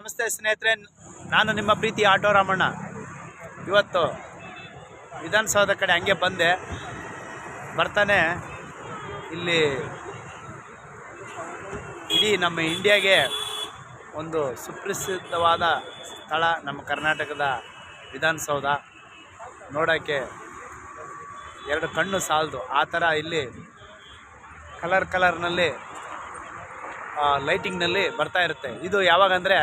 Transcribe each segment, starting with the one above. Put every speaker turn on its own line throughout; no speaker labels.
ನಮಸ್ತೆ ಸ್ನೇಹಿತರೆ, ನಾನು ನಿಮ್ಮ ಪ್ರೀತಿ ಆಟೋ ರಾಮಣ್ಣ. ಇವತ್ತು ವಿಧಾನಸೌಧ ಕಡೆ ಹಂಗೆ ಬಂದೆ. ಬರ್ತಾನೆ ಇಲ್ಲಿ ಇಡೀ ನಮ್ಮ ಇಂಡಿಯಾಗೆ ಒಂದು ಸುಪ್ರಸಿದ್ಧವಾದ ಸ್ಥಳ ನಮ್ಮ ಕರ್ನಾಟಕದ ವಿಧಾನಸೌಧ. ನೋಡೋಕ್ಕೆ ಎರಡು ಕಣ್ಣು ಸಾಲದು ಆ ಥರ ಇಲ್ಲಿ ಕಲರ್ನಲ್ಲಿ ಲೈಟಿಂಗ್ನಲ್ಲಿ ಬರ್ತಾ ಇರುತ್ತೆ. ಇದು ಯಾವಾಗಂದರೆ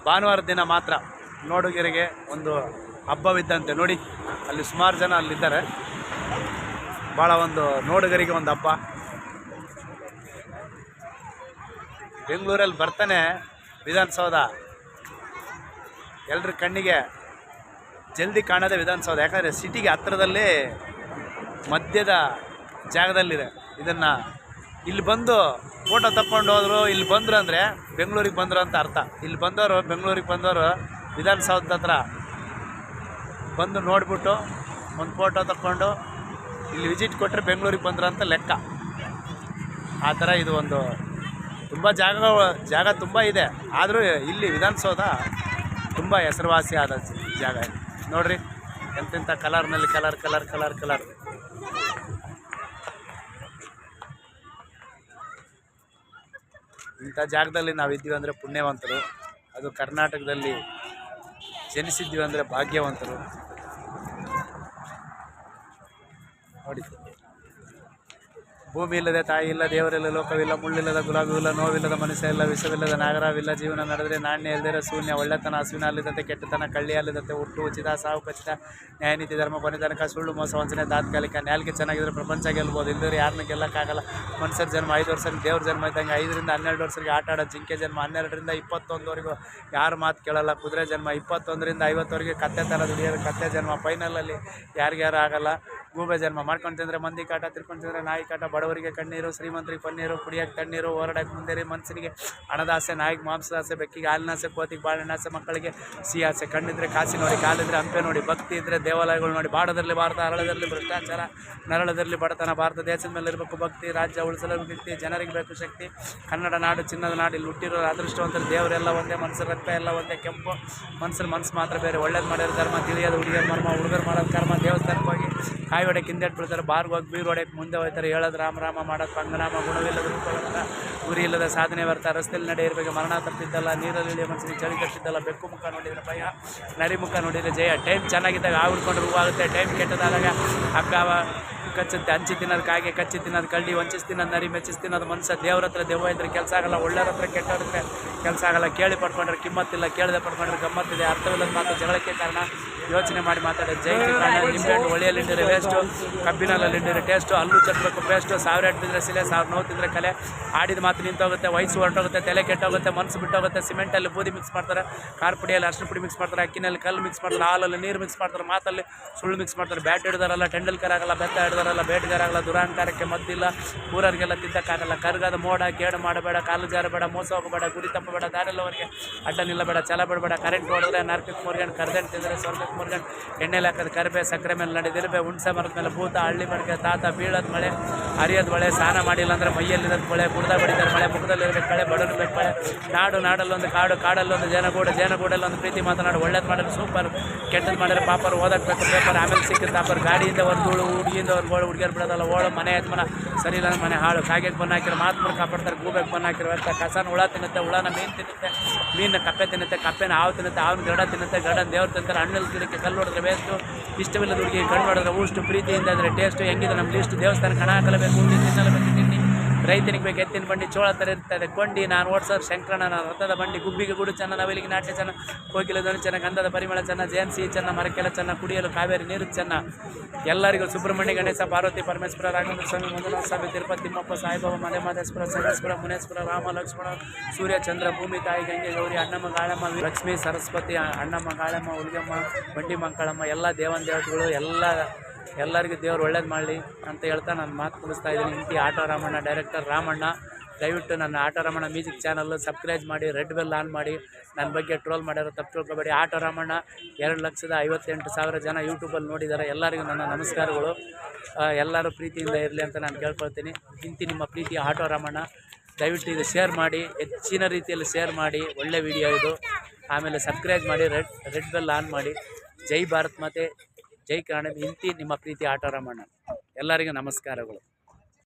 ಭಾನುವಾರ ದಿನ ಮಾತ್ರ. ನೋಡುಗರಿಗೆ ಒಂದು ಹಬ್ಬವಿದ್ದಂತೆ. ನೋಡಿ ಅಲ್ಲಿ ಸುಮಾರು ಜನ ಅಲ್ಲಿದ್ದಾರೆ. ಭಾಳ ಒಂದು ನೋಡುಗರಿಗೆ ಒಂದು ಹಬ್ಬ. ಬೆಂಗಳೂರಲ್ಲಿ ಬರ್ತಾನೆ ವಿಧಾನಸೌಧ ಎಲ್ಲರ ಕಣ್ಣಿಗೆ ಜಲ್ದಿ ಕಾಣೋದೇ ವಿಧಾನಸೌಧ. ಯಾಕಂದರೆ ಸಿಟಿಗೆ ಹತ್ತಿರದಲ್ಲಿ ಮಧ್ಯದ ಜಾಗದಲ್ಲಿದೆ. ಇದನ್ನು ಇಲ್ಲಿ ಬಂದು ಫೋಟೋ ತಕ್ಕೊಂಡು ಹೋದರು, ಇಲ್ಲಿ ಬಂದರು ಅಂದರೆ ಬೆಂಗಳೂರಿಗೆ ಬಂದರು ಅಂತ ಅರ್ಥ. ಇಲ್ಲಿ ಬಂದವರು ಬೆಂಗಳೂರಿಗೆ ಬಂದವರು ವಿಧಾನಸೌಧದ ಹತ್ರ ಬಂದು ನೋಡಿಬಿಟ್ಟು ಒಂದು ಫೋಟೋ ತಕ್ಕೊಂಡು ಇಲ್ಲಿ ವಿಸಿಟ್ ಕೊಟ್ಟರೆ ಬೆಂಗಳೂರಿಗೆ ಬಂದರು ಅಂತ ಲೆಕ್ಕ. ಆ ಥರ ಇದು ಒಂದು ತುಂಬ ಜಾಗ ತುಂಬ ಇದೆ. ಆದರೂ ಇಲ್ಲಿ ವಿಧಾನಸೌಧ ತುಂಬ ಹೆಸರುವಾಸಿ ಆದ ಜಾಗ. ನೋಡಿರಿ ಎಂತೆಂಥ ಕಲರ್ನಲ್ಲಿ ಕಲರ್. ಇಂಥ ಜಾಗದಲ್ಲಿ ನಾವಿದ್ದೀವಿ ಅಂದರೆ ಪುಣ್ಯವಂತರು. ಅದು ಕರ್ನಾಟಕದಲ್ಲಿ ಜನಿಸಿದ್ದೀವಿ ಅಂದರೆ ಭಾಗ್ಯವಂತರು. ನೋಡಿ, ಭೂಮಿ ಇಲ್ಲದೆ ತಾಯಿ ಇಲ್ಲ, ದೇವರಿಲ್ಲ, ಲೋಕವಿಲ್ಲ, ಮುಳ್ಳಿಲ್ಲದ ಗುಲಾಬಿಲ್ಲ, ನೋವಿಲ್ಲದ ಮನುಷ್ಯ ಇಲ್ಲ, ವಿಷವಿಲ್ಲದ ನಾಗರವಿಲ್ಲ, ಜೀವನ ನಡೆದರೆ ನಾಣ್ಯ ಇಲ್ಲದಿರೋ ಶೂನ್ಯ, ಒಳ್ಳೆತನ ಹಸುವಿನ ಅಲ್ಲಿದಂತೆ, ಕೆಟ್ಟತನ ಕಳ್ಳಿ ಅಲ್ಲಿದಂತೆ, ಹುಟ್ಟು ಉಚಿತ, ಸಾವು ಖಚಿತ, ನ್ಯಾಯ ನೀತಿ ಧರ್ಮ ಕೊನೆ ತನಕ, ಸುಳ್ಳು ಮೋಸ ವಂಚನೆ ತಾತ್ಕಾಲಿಕ. ನಾಲ್ಗೆ ಚೆನ್ನಾಗಿದ್ರೆ ಪ್ರಪಂಚ ಗೆಲ್ಬೋದು, ಇಲ್ಲದ್ರೆ ಯಾರನ್ನ ಗೆಲ್ಲಕ್ಕಾಗಲ್ಲ. ಮನುಷ್ಯರ ಜನ್ಮ 5 ವರ್ಷಕ್ಕೆ ದೇವ್ರ ಜನ್ಮ ಇದ್ದಂಗೆ. 5 ರಿಂದ 12 ವರ್ಷಕ್ಕೆ ಆಟ ಆಡೋ ಜಿಂಕೆ ಜನ್ಮ. 12 ರಿಂದ 21ವರೆಗೂ ಯಾರು ಮಾತು ಕೇಳಲ್ಲ ಕುದುರೆ ಜನ್ಮ. 21 ರಿಂದ 50ವರೆಗೆ ಕತ್ತೆ ಥರ ದುಡಿಯೋದು ಕತ್ತೆ ಜನ್ಮ. ಫೈನಲಲ್ಲಿ ಯಾರಿಗ್ಯಾರು ಆಗಲ್ಲ ಗೂಬೆ ಜನ್ಮ. ಮಾಡ್ಕೊಂಡು ತಿಂದರೆ ಮಂದಿ ಕಾಟ, ತಿರ್ಕೊಂಡು ತಿಂದರೆ ನಾಯಿ ಕಾಟ. ಬಡವರಿಗೆ ಕಣ್ಣೀರು, ಶ್ರೀಮಂತರಿಗೆ ಪನ್ನೀರು, ಕುಡಿಯೋಕ್ಕೆ ತಣ್ಣೀರು, ಹೋರಾಡಕ್ಕೆ ಮುಂದೇರಿ. ಮನುಷ್ಯನಿಗೆ ಹಣದಾಸೆ, ನಾಯಿಗೆ ಮಾಂಸದಾಸೆ, ಬೆಕ್ಕಿಗೆ ಹಾಲಿನಾಸೆ, ಕೋತಿಗೆ ಬಾಳೆಹಣ್ಣಾಸೆ, ಮಕ್ಕಳಿಗೆ ಸಿಹಿ ಆಸೆ. ಕಣ್ಣಿದ್ರೆ ಕಾಸಿ ನೋಡಿ, ಕಾಲಿದ್ರೆ ಹಂಪೆ ನೋಡಿ, ಭಕ್ತಿ ಇದ್ದರೆ ದೇವಾಲಯಗಳು ನೋಡಿ. ಬಾಡದಲ್ಲಿ ಭಾರತ, ಅರಳದಲ್ಲಿ ಭ್ರಷ್ಟಾಚಾರ, ನರಳದಲ್ಲಿ ಬಡತನ. ಭಾರತ ದೇಶದ ಮೇಲೆ ಇರಬೇಕು ಭಕ್ತಿ, ರಾಜ್ಯ ಉಳಿಸಲು ವ್ಯಕ್ತಿ, ಜನರಿಗೆ ಬೇಕು ಶಕ್ತಿ. ಕನ್ನಡ ನಾಡು ಚಿನ್ನದ ನಾಡು. ಇಲ್ಲಿ ಹುಟ್ಟಿರೋ ಅದೃಷ್ಟವಂತರು. ದೇವರೆಲ್ಲ ಒಂದೇ, ಮನುಷ್ಯರ ರಕ್ತ ಎಲ್ಲ ಒಂದೇ. ಕೆಂಪು ಮನುಷ್ಯರ ಮನಸ್ಸು ಮಾತ್ರ ಬೇರೆ. ಒಳ್ಳೇದು ಮಾಡಿರೋ ಧರ್ಮ, ತಿಳಿಯೋದು ಹುಡುಗಿಯರ ಮರ್ಮ, ಹುಡುಗರು ಮಾಡೋದು ಕರ್ಮ. ದೇವಸ್ಥಾನಕ್ಕೆ ಹೋಗಿ ಕಾಯಿ ಹೊಡೆಯಕ್ಕೆ ಹಿಂದೆಟ್ಟು ಬಿಡ್ತಾರೆ, ಬಾರ್ಗೆ ಹೋಗಿ ಬೀರು ಹೊಡೆಯಕ್ಕೆ ಮುಂದೆ ಹೋಗ್ತಾರೆ. ಹೇಳೋದು ರಾಮ ಮಾಡೋದು ಪಂಗನಾಮ. ಗುಣವಿಲ್ಲದ ರೂಪಗಳಂತ, ಗುರಿ ಇಲ್ಲದ ಸಾಧನೆ ಬರ್ತ. ರಸ್ತೆಯಲ್ಲಿ ನಡೆ ಇರಬೇಕು, ಮರಣ ತಪ್ಪಿದ್ದಲ್ಲ. ನೀರಲ್ಲಿ ಇಳಿಯೋ ಮನಸ್ಸಿಗೆ ಚಳಿ ಕಟ್ಟಿದ್ದಲ್ಲ. ಬೆಕ್ಕು ಮುಖ ನೋಡಿದರೆ ಭಯ, ನರಿ ಮುಖ ನೋಡಿದರೆ ಜಯ. Time ಚೆನ್ನಾಗಿದ್ದಾಗ ಆವಿಡ್ಕೊಂಡು ಹೂವಾಗುತ್ತೆ, time ಕೆಟ್ಟದಾದಾಗ ಹಗ್ಗಾವ ಕಚ್ಚುತ್ತೆ. ಹಂಚಿ ತಿನ್ನೋದು ಕಾಗೆ, ಕಚ್ಚಿ ತಿನ್ನೋದು ಕಳ್ಳಿ, ವಂಚಿಸಿ ತಿನ್ನೋದು ನರಿ, ಮೆಚ್ಚಿಸಿ ತಿನ್ನೋದು ಮನುಷ್ಯ. ದೇವ್ರ ಹತ್ರ ದೆವ್ವ ಇದ್ರೆ ಕೆಲಸ ಆಗಲ್ಲ, ಒಳ್ಳೆಯವ್ರ ಹತ್ರ ಕೆಟ್ಟವ್ರ ಹತ್ರ ಕೆಲಸ ಆಗಲ್ಲ. ಕೇಳಿ ಪಡ್ಕೊಂಡ್ರೆ ಕಿಮ್ಮತ್ತಿಲ್ಲ, ಕೇಳದೆ ಪಡ್ಕೊಂಡ್ರೆ ಗಮ್ಮತ್ತಿದೆ. ಅರ್ಥವಿಲ್ಲದ ಮಾತು ಜಗಳಕ್ಕೆ ಕಾರಣ, ಯೋಚನೆ ಮಾಡಿ ಮಾತಾಡೋದು ಜೈಗೆ ಕಾರಣ. ನಿಂಬೆಹಣ್ಣು ಒಳ್ಳೆಯಲ್ಲಿ ಹಿಂಡಿದ್ರೆ ವೇಸ್ಟು, ಕಬ್ಬಿನಲ್ಲಿ ಹಿಂಡಿದ್ರೆ ಟೇಸ್ಟು. ಹಲ್ಲು ಚಟ್ಬೇಕು ಪೇಸ್ಟು, 1000 8 ತಿಂದರೆ ಸಿಲೆ, 1000 ನೋವು ತಿಂದರೆ ಕಲೆ. ಆಡಿದ ಮಾತು ನಿಂತೋಗುತ್ತೆ, ವಯಸ್ಸು ಹೊರಟೋಗುತ್ತೆ, ತಲೆ ಕೆಟ್ಟೋಗುತ್ತೆ, ಮನಸ್ಸು ಬಿಟ್ಟೋಗುತ್ತೆ. ಸಿಮೆಂಟಲ್ಲಿ ಬೂದಿ ಮಿಕ್ಸ್ ಮಾಡ್ತಾರೆ, ಖಾರ ಪುಡಿಯಲ್ಲಿ ಅರ್ಶಿನ ಪುಡಿ ಮಿಕ್ಸ್ ಮಾಡ್ತಾರೆ, ಅಕ್ಕಿನಲ್ಲಿ ಕಲ್ಲು ಮಿಕ್ಸ್ ಮಾಡ್ತಾರೆ, ಹಾಲಲ್ಲಿ ನೀರು ಮಿಕ್ಸ್ ಮಾಡ್ತಾರೆ, ಮಾತಲ್ಲಿ ಸುಳ್ಳು ಮಿಕ್ಸ್ ಮಾಡ್ತಾರೆ. ಬ್ಯಾಟ್ ಹಿಡಿದಾರಲ್ಲ ಟೆಂಡಲ್ಕರ್ ಆಗಲ್ಲ, ಬೆತ್ತ ಹಿಡಿದಾರಲ್ಲ ಬೇಟೆಗಾರ ಆಗಲ್ಲ. ದುರಾಂಕಾರಕ್ಕೆ ಮದ್ದಿಲ್ಲ, ಊರರಿಗೆಲ್ಲ ತಿದ್ದಕ್ಕಾಗಲ್ಲ. ಕರ್ಗಾದ ಮೋಡ, ಕೇಡು ಮಾಡಬೇಡ, ಕಾಲು ಜಾರಬೇಡ, ಮೋಸ ಹೋಗಬೇಡ, ಗುರಿ ತಪ್ಪಬೇಡ, ದಾರಿಲ್ಲವರಿಗೆ ಅಡ್ಡ ನಿಲ್ಲಬೇಡ, ಛಲ ಬಿಡಬೇಡ. ಕರೆಂಟ್ ಹೊಡೆದ್ರೆ ನರಕಕ್ಕೆ ಮುರ್ಗಂಡು, ಕರ್ದಂಟು ತಿಂದರೆ ಸ್ವರ್ಗಕ್ಕೆ ಮುರ್ಗಂಡು. ಎಣ್ಣೆಲಿ ಹಾಕೋದು ಕರಿಬೆ, ಸಕ್ಕರೆ ಮೇಲೆ ನಡೆದಿರ್ಬೆ, ಹುಣ್ಸೆ ಮರದ ಮೇಲೆ ಭೂತ, ಹಳ್ಳಿ ಮಡಿಕೆ ತಾತ, ಬೀಳೋದು ಮಳೆ, ಹರಿಯೋದು ಮಳೆ. ಸ್ನಾನ ಮಾಡಿಲ್ಲ ಅಂದರೆ ಮೈಯಲ್ಲಿರೋದು ಮಳೆ, ಕುಡ್ದ ಬಡಿತಾರೆ ಮಳೆ, ಮುಖದಲ್ಲಿರಬೇಕು ಕಳೆ, ಬಡಲು ಬೇಕು ಮಳೆ. ನಾಡಲ್ಲೊಂದು ಕಾಡು, ಕಾಡಲ್ಲೊಂದು ಜನಗೂಡಲ್ಲೊಂದು ಪ್ರೀತಿ ಮಾತನಾಡು. ಒಳ್ಳೇದು ಮಾಡಿದ್ರೆ ಸೂಪರ್, ಕೆಟ್ಟದ್ದು ಮಾಡಿದ್ರೆ ಪಾಪರ್. ಓದಕ್ಕೆ ಬೇಕು ಪೇಪರ್, ಆಮೇಲೆ ಸಿಕ್ಕಿದ ತಾಪರ್. ಗಾಡಿಯಿಂದ ಹೊರದೂಳು, ಹುಡುಗಿಯಿಂದ ಹೊರಗೋಳು, ಹುಡುಗಿಯರು ಬಿಡೋದಲ್ಲ ಓಳು. ಮನೆ ಯಜಮಾನ ಸರಿ ಇಲ್ಲ, ಮನೆ ಹಾಳು. ಕಾಗೆಗೆ ಬಣ್ಣ ಹಾಕಿರೋ ಮಾತ್ಮರು ಕಾಪಾಡ್ತಾರೆ, ಗೂಬೆಗೆ ಬಣ್ಣ ಹಾಕಿರೋ ವ್ಯರ್ಥ. ಕಸನ ಹುಳ ತಿನ್ನುತ್ತೆ, ಹುಳನ ಮೀನು ತಿನ್ನುತ್ತೆ, ಮೀನಿನ ಕಪ್ಪೆ ತಿನ್ನುತ್ತೆ, ಕಪ್ಪೆನ ಹಾವು ತಿನ್ನುತ್ತೆ, ಹಾವಿನ ಗಡ ತಿನ್ನುತ್ತೆ, ಗಡನ ದೇವ್ರು ತಿಂತಾರೆ. ಹಣ್ಣಲ್ಲಿ ಗಿಡಕ್ಕೆ ಕಲ್ಲು ಹೊಡೆದ್ರೆ ವೇಸ್ಟು, ಇಷ್ಟವಿಲ್ಲದ ಹುಡುಗಿ ಕಣ್ಣು ಹೊಡೆದ್ರೆ ಊಷ್ಟು, ಪ್ರೀತಿಯಿಂದ ಅಂದರೆ ಟೇಸ್ಟು. ಹೆಂಗಿದೆ ನಮ್ಮ ಲಿಸ್ಟು, ದೇವಸ್ಥಾನಕ್ಕೆ ಹಣ ಹಾಕಲೇಬೇಕು, ತಿನ್ನಲೇಬೇಕು ತಿಂಡಿ. ರೈತನಿಗೆ ಬೇಕು ಎತ್ತಿನ ಬಂಡಿ, ಚೋಳ ಥರ ಇರ್ತದೆ ಕೊಂಡಿ. ನಾನು ಓಡಿಸೋರು ಶಂಕರನ ರಥದ ಬಂಡಿ. ಗುಬ್ಬಿಗೆ ಗುಡು ಚೆನ್ನ, ನವಿಲಿಗೆ ನಾಟ್ಯ ಚೆನ್ನ, ಕೋಕಿಲ ಧ್ವನಿ ಚೆನ್ನ, ಗಂಧದ ಪರಿಮಳ ಚೆನ್ನ, ಜೇನ್ಸಿ ಚೆನ್ನ, ಮರಕ್ಕೆಲ್ಲ ಚೆನ್ನ, ಕುಡಿಯಲು ಕಾವೇರಿ ನೀರು ಚೆನ್ನ. ಎಲ್ಲರಿಗೂ ಸುಬ್ರಹ್ಮಣ್ಯ, ಗಣೇಶ, ಪಾರ್ವತಿ, ಪರಮೇಶ್ವರ, ರಾಘವೇಂದ್ರ ಸ್ವಾಮಿ, ಮಂಜುನಾಥ ಸ್ವಾಮಿ, ತಿರುಪತಿ ತಿಮ್ಮಪ್ಪ, ಸಾಯಿಬಾಬಾ, ಮಲೆಮಹದೇಶ್ವರ, ಸಹಸ್ರ, ಮುನೇಶ್ವರ, ರಾಮ, ಲಕ್ಷ್ಮಣ, ಸೂರ್ಯ, ಚಂದ್ರ, ಭೂಮಿ ತಾಯಿ, ಗಂಗೆ, ಗೌರಿ, ಅಣ್ಣಮ್ಮ, ಗಾಳಮ್ಮ, ಲಕ್ಷ್ಮೀ, ಸರಸ್ವತಿ, ಅಣ್ಣಮ್ಮ, ಗಾಳಮ್ಮ, ಹುಲಿಗಮ್ಮ, ಬಂಡಿ ಮಂಕಳಮ್ಮ, ಎಲ್ಲ ದೇವನ ದೇವತೆಗಳು. ಎಲ್ಲರಿಗೂ ದೇವರು ಒಳ್ಳೇದು ಮಾಡಲಿ ಅಂತ ಹೇಳ್ತಾ ನಾನು ಮಾತು ಮುಗಿಸ್ತಾ ಇದ್ದೀನಿ. ಇಂತಿ ಆಟೋ ರಾಮಣ್ಣ, ಡೈರೆಕ್ಟರ್ ರಾಮಣ್ಣ. ದಯವಿಟ್ಟು ನನ್ನ auto Ramanna music channel subscribe ಮಾಡಿ, ರೆಡ್ ಬೆಲ್ ಆನ್ ಮಾಡಿ. ನನ್ನ ಬಗ್ಗೆ ಟ್ರೋಲ್ ಮಾಡ್ಯಾರೋ ತಪ್ಪು ತಿಳ್ಕೊಬೇಡಿ. ಆಟೋ ರಾಮಣ್ಣ 2,58,000 ಜನ ಯೂಟ್ಯೂಬಲ್ಲಿ ನೋಡಿದ್ದಾರೆ. ಎಲ್ಲರಿಗೂ ನನ್ನ ನಮಸ್ಕಾರಗಳು. ಎಲ್ಲರೂ ಪ್ರೀತಿಯಿಂದ ಇರಲಿ ಅಂತ ನಾನು ಕೇಳ್ಕೊಳ್ತೀನಿ. ಇಂತಿ ನಿಮ್ಮ ಪ್ರೀತಿಯ ಆಟೋ ರಾಮಣ್ಣ. ದಯವಿಟ್ಟು ಇದು ಶೇರ್ ಮಾಡಿ, ಹೆಚ್ಚಿನ ರೀತಿಯಲ್ಲಿ ಶೇರ್ ಮಾಡಿ. ಒಳ್ಳೆ ವಿಡಿಯೋ ಇದು. ಆಮೇಲೆ ಸಬ್ಸ್ಕ್ರೈಬ್ ಮಾಡಿ, ರೆಡ್ ಬೆಲ್ ಆನ್ ಮಾಡಿ. ಜೈ ಭಾರತ್ ಮಾತೆ, ಜೈ ಕನ್ನಡ. ಇಂತಿ ನಿಮ್ಮ ಪ್ರೀತಿ ಆಟ ರಮಣ್ಣ. ಎಲ್ಲರಿಗೂ ನಮಸ್ಕಾರಗಳು.